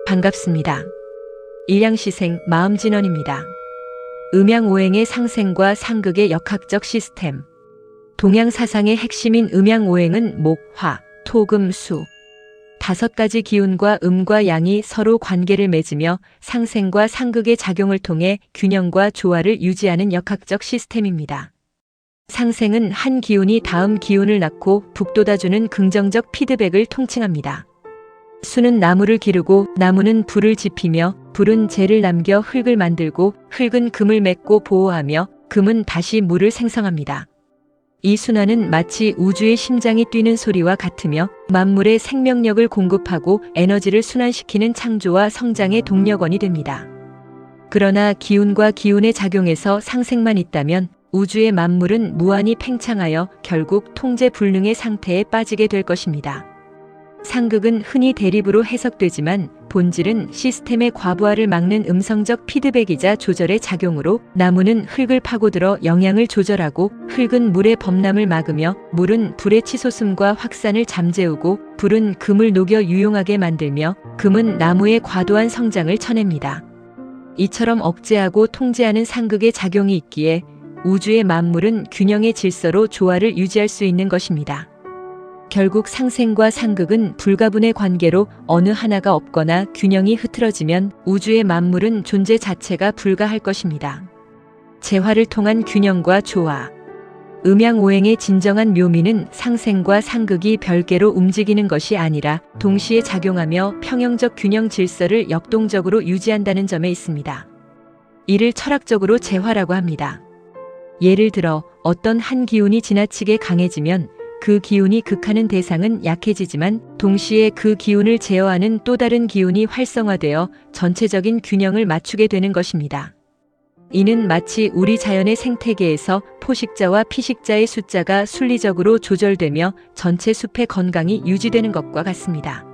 반갑습니다. 일양시생 마음진원입니다. 음양오행의 상생과 상극의 역학적 시스템. 동양 사상의 핵심인 음양오행은 목, 화, 토, 금, 수 5가지 기운과 음과 양이 서로 관계를 맺으며 상생과 상극의 작용을 통해 균형과 조화를 유지하는 역학적 시스템입니다. 상생은 한 기운이 다음 기운을 낳고 북돋아주는 긍정적 피드백을 통칭합니다. 수는 나무를 기르고 나무는 불을 지피며 불은 재를 남겨 흙을 만들고 흙은 금을 맺고 보호하며 금은 다시 물을 생성합니다. 이 순환은 마치 우주의 심장이 뛰는 소리와 같으며 만물의 생명력을 공급하고 에너지를 순환시키는 창조와 성장의 동력원이 됩니다. 그러나 기운과 기운의 작용에서 상생만 있다면 우주의 만물은 무한히 팽창하여 결국 통제불능의 상태에 빠지게 될 것입니다. 상극은 흔히 대립으로 해석되지만 본질은 시스템의 과부하를 막는 음성적 피드백이자 조절의 작용으로 나무는 흙을 파고들어 영양을 조절하고 흙은 물의 범람을 막으며 물은 불의 치솟음과 확산을 잠재우고 불은 금을 녹여 유용하게 만들며 금은 나무의 과도한 성장을 쳐냅니다. 이처럼 억제하고 통제하는 상극의 작용이 있기에 우주의 만물은 균형의 질서로 조화를 유지할 수 있는 것입니다. 결국 상생과 상극은 불가분의 관계로 어느 하나가 없거나 균형이 흐트러지면 우주의 만물은 존재 자체가 불가할 것입니다. 재화를 통한 균형과 조화. 음양오행의 진정한 묘미는 상생과 상극이 별개로 움직이는 것이 아니라 동시에 작용하며 평형적 균형 질서를 역동적으로 유지한다는 점에 있습니다. 이를 철학적으로 재화라고 합니다. 예를 들어 어떤 한 기운이 지나치게 강해지면 그 기운이 극하는 대상은 약해지지만 동시에 그 기운을 제어하는 또 다른 기운이 활성화되어 전체적인 균형을 맞추게 되는 것입니다. 이는 마치 우리 자연의 생태계에서 포식자와 피식자의 숫자가 순리적으로 조절되며 전체 숲의 건강이 유지되는 것과 같습니다.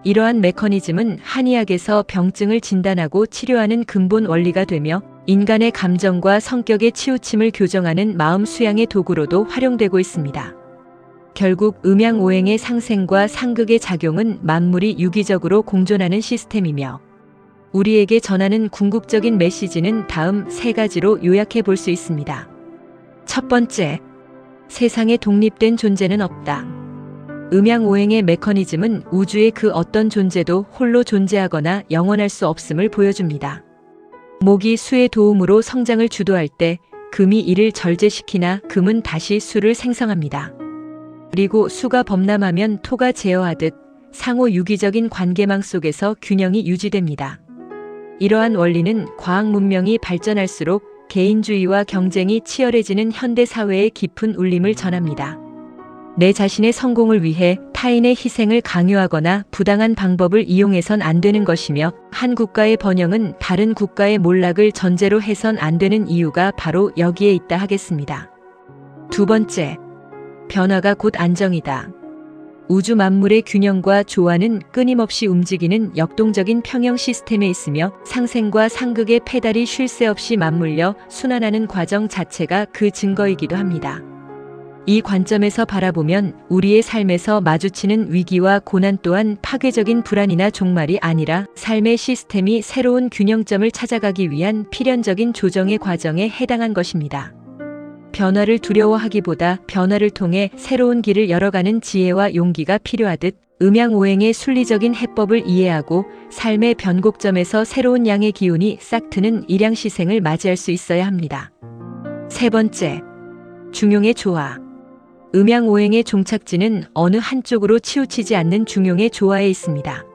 이러한 메커니즘은 한의학에서 병증을 진단하고 치료하는 근본 원리가 되며 인간의 감정과 성격의 치우침을 교정하는 마음 수양의 도구로도 활용되고 있습니다. 결국 음양오행의 상생과 상극의 작용은 만물이 유기적으로 공존하는 시스템이며 우리에게 전하는 궁극적인 메시지는 다음 3가지로 요약해 볼 수 있습니다. 첫 번째, 세상에 독립된 존재는 없다. 음양오행의 메커니즘은 우주의 그 어떤 존재도 홀로 존재하거나 영원할 수 없음을 보여줍니다. 목이 수의 도움으로 성장을 주도할 때 금이 이를 절제시키나 금은 다시 수를 생성합니다. 그리고 수가 범람하면 토가 제어하듯 상호 유기적인 관계망 속에서 균형이 유지됩니다. 이러한 원리는 과학 문명이 발전할수록 개인주의와 경쟁이 치열해지는 현대 사회의 깊은 울림을 전합니다. 내 자신의 성공을 위해 타인의 희생을 강요하거나 부당한 방법을 이용해선 안 되는 것이며 한 국가의 번영은 다른 국가의 몰락을 전제로 해선 안 되는 이유가 바로 여기에 있다 하겠습니다. 두 번째, 변화가 곧 안정이다. 우주 만물의 균형과 조화는 끊임없이 움직이는 역동적인 평형 시스템에 있으며 상생과 상극의 페달이 쉴 새 없이 맞물려 순환하는 과정 자체가 그 증거이기도 합니다. 이 관점에서 바라보면 우리의 삶에서 마주치는 위기와 고난 또한 파괴적인 불안이나 종말이 아니라 삶의 시스템이 새로운 균형점을 찾아가기 위한 필연적인 조정의 과정에 해당한 것입니다. 변화를 두려워하기보다 변화를 통해 새로운 길을 열어가는 지혜와 용기가 필요하듯 음양오행의 순리적인 해법을 이해하고 삶의 변곡점에서 새로운 양의 기운이 싹 트는 일양시생을 맞이할 수 있어야 합니다. 세 번째, 중용의 조화. 음양오행의 종착지는 어느 한쪽으로 치우치지 않는 중용의 조화에 있습니다.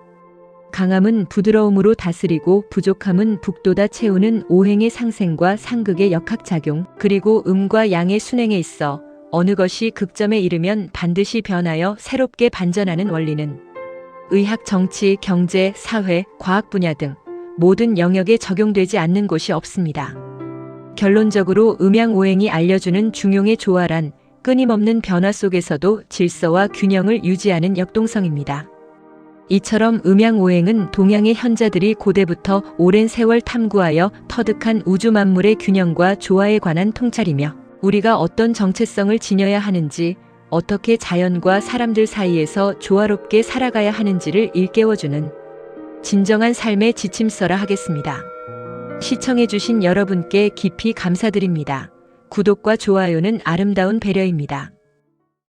강함은 부드러움으로 다스리고 부족함은 북돋아 채우는 오행의 상생과 상극의 역학작용, 그리고 음과 양의 순행에 있어 어느 것이 극점에 이르면 반드시 변하여 새롭게 반전하는 원리는 의학, 정치, 경제, 사회, 과학 분야 등 모든 영역에 적용되지 않는 곳이 없습니다. 결론적으로 음양오행이 알려주는 중용의 조화란 끊임없는 변화 속에서도 질서와 균형을 유지하는 역동성입니다. 이처럼 음양오행은 동양의 현자들이 고대부터 오랜 세월 탐구하여 터득한 우주 만물의 균형과 조화에 관한 통찰이며 우리가 어떤 정체성을 지녀야 하는지, 어떻게 자연과 사람들 사이에서 조화롭게 살아가야 하는지를 일깨워주는 진정한 삶의 지침서라 하겠습니다. 시청해주신 여러분께 깊이 감사드립니다. 구독과 좋아요는 아름다운 배려입니다.